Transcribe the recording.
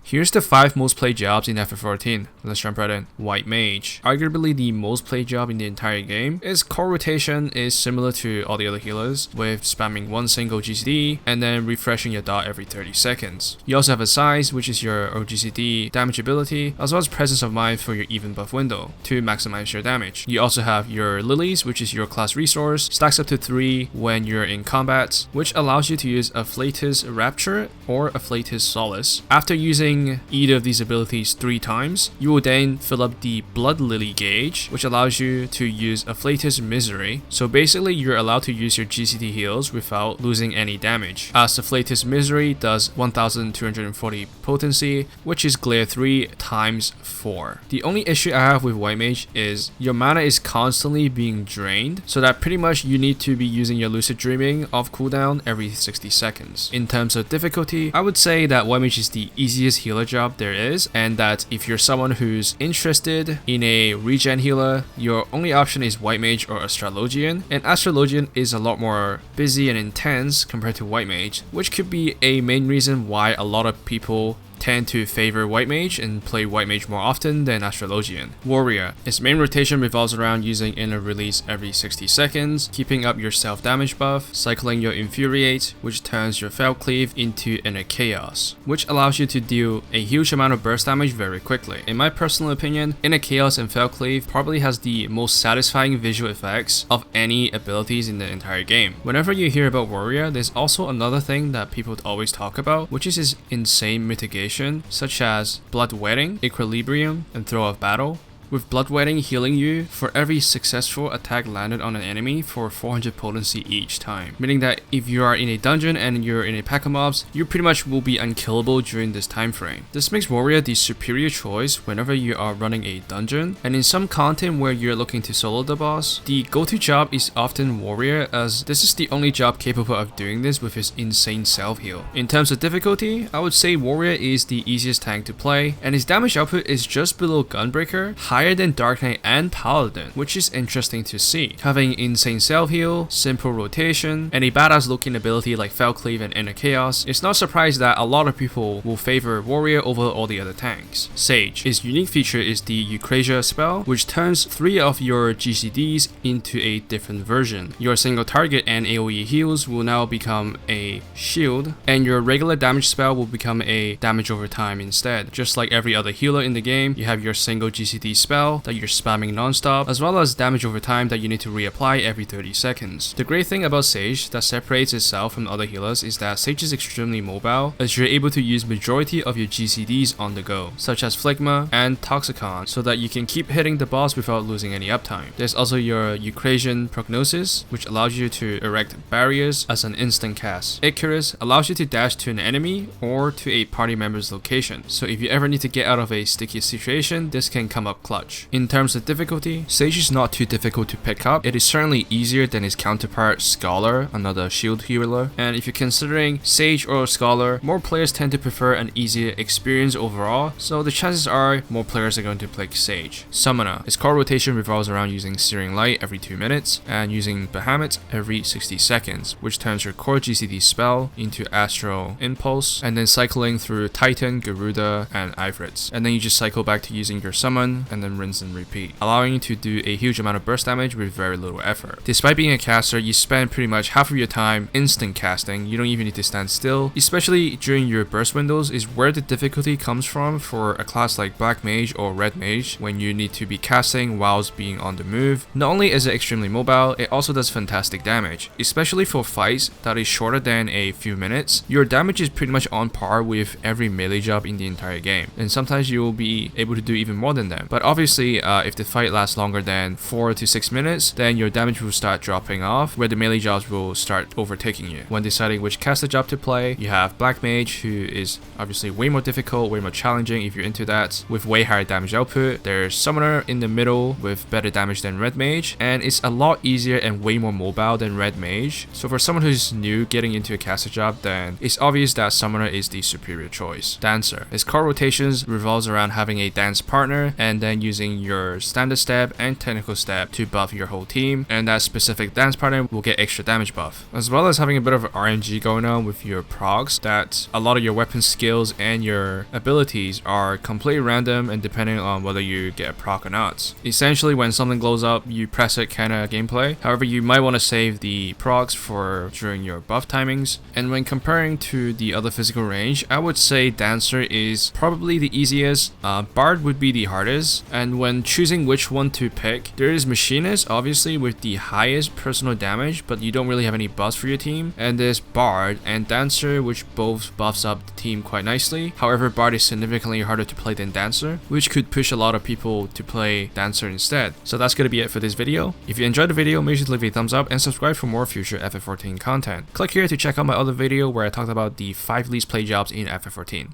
Here's the 5 most played jobs in FF14. Let's jump right in. White Mage. Arguably the most played job in the entire game. Its core rotation is similar to all the other healers, with spamming one single GCD and then refreshing your dot every 30 seconds. You also have a size, which is your OGCD damage ability, as well as presence of mind for your even buff window to maximize your damage. You also have your lilies, which is your class resource, stacks up to 3 when you're in combat, which allows you to use Afflatus Rapture or Afflatus Solace. After using either of these abilities 3 times, you will then fill up the Blood Lily gauge, which allows you to use Afflatus Misery. So basically you're allowed to use your GCD heals without losing any damage, as Afflatus Misery does 1240 potency, which is Glare 3 times 4. The only issue I have with White Mage is your mana is constantly being drained, so that pretty much you need to be using your Lucid Dreaming off cooldown every 60 seconds. In terms of difficulty, I would say that White Mage is the easiest healer job there is, and that if you're someone who's interested in a regen healer, your only option is White Mage or Astrologian, and Astrologian is a lot more busy and intense compared to White Mage, which could be a main reason why a lot of people tend to favor White Mage and play White Mage more often than Astrologian. Warrior. Its main rotation revolves around using Inner Release every 60 seconds, keeping up your self damage buff, cycling your Infuriate, which turns your Fell Cleave into Inner Chaos, which allows you to deal a huge amount of burst damage very quickly. In my personal opinion, Inner Chaos and Fell Cleave probably has the most satisfying visual effects of any abilities in the entire game. Whenever you hear about Warrior, there's also another thing that people always talk about, which is his insane mitigation, such as Bloodwetting, Equilibrium, and Throw of Battle, with Bloodwetting healing you for every successful attack landed on an enemy for 400 potency each time. Meaning that if you are in a dungeon and you're in a pack of mobs, you pretty much will be unkillable during this time frame. This makes Warrior the superior choice whenever you are running a dungeon, and in some content where you're looking to solo the boss, the go-to job is often Warrior, as this is the only job capable of doing this with his insane self-heal. In terms of difficulty, I would say Warrior is the easiest tank to play, and his damage output is just below Gunbreaker, higher than Dark Knight and Paladin, which is interesting to see. Having insane self-heal, simple rotation, and a badass looking ability like Fell Cleave and Inner Chaos, it's not surprised that a lot of people will favor Warrior over all the other tanks. Sage. His unique feature is the Eucrasia spell, which turns 3 of your GCDs into a different version. Your single target and AoE heals will now become a shield, and your regular damage spell will become a damage over time instead. Just like every other healer in the game, you have your single GCD spell that you're spamming non-stop, as well as damage over time that you need to reapply every 30 seconds. The great thing about Sage that separates itself from other healers is that Sage is extremely mobile, as you're able to use majority of your GCDs on the go, such as Phlegma and Toxicon, so that you can keep hitting the boss without losing any uptime. There's also your Eucrasian Prognosis, which allows you to erect barriers as an instant cast. Icarus allows you to dash to an enemy or to a party member's location, so if you ever need to get out of a sticky situation, this can come up clutch. In terms of difficulty, Sage is not too difficult to pick up. It is certainly easier than his counterpart Scholar, another shield healer, and if you're considering Sage or Scholar, more players tend to prefer an easier experience overall, so the chances are more players are going to pick Sage. Summoner. His core rotation revolves around using Searing Light every 2 minutes and using Bahamut every 60 seconds, which turns your core GCD spell into Astral Impulse, and then cycling through Titan, Garuda, and Ifrits, and then you just cycle back to using your summon and then rinse and repeat, allowing you to do a huge amount of burst damage with very little effort. Despite being a caster, you spend pretty much half of your time instant casting. You don't even need to stand still, especially during your burst windows is where the difficulty comes from for a class like Black Mage or Red Mage, when you need to be casting whilst being on the move. Not only is it extremely mobile, it also does fantastic damage, especially for fights that is shorter than a few minutes. Your damage is pretty much on par with every melee job in the entire game, and sometimes you will be able to do even more than them. But obviously, if the fight lasts longer than 4 to 6 minutes, then your damage will start dropping off, where the melee jobs will start overtaking you. When deciding which caster job to play, you have Black Mage, who is obviously way more difficult, way more challenging if you're into that, with way higher damage output. There's Summoner in the middle with better damage than Red Mage, and it's a lot easier and way more mobile than Red Mage. So for someone who's new getting into a caster job, then it's obvious that Summoner is the superior choice. Dancer. His core rotations revolves around having a dance partner, and then using your standard step and technical step to buff your whole team, and that specific dance pattern will get extra damage buff, as well as having a bit of RNG going on with your procs, that a lot of your weapon skills and your abilities are completely random and depending on whether you get a proc or not. Essentially, when something glows up, you press it kind of gameplay. However, you might want to save the procs for during your buff timings. And when comparing to the other physical range, I would say Dancer is probably the easiest, Bard would be the hardest, and when choosing which one to pick, there is Machinist obviously with the highest personal damage, but you don't really have any buffs for your team, and there's Bard and Dancer, which both buffs up the team quite nicely. However, Bard is significantly harder to play than Dancer, which could push a lot of people to play Dancer instead. So that's gonna be it for this video. If you enjoyed the video, make sure to leave a thumbs up and subscribe for more future FF14 content. Click here to check out my other video where I talked about the 5 least play jobs in FF14.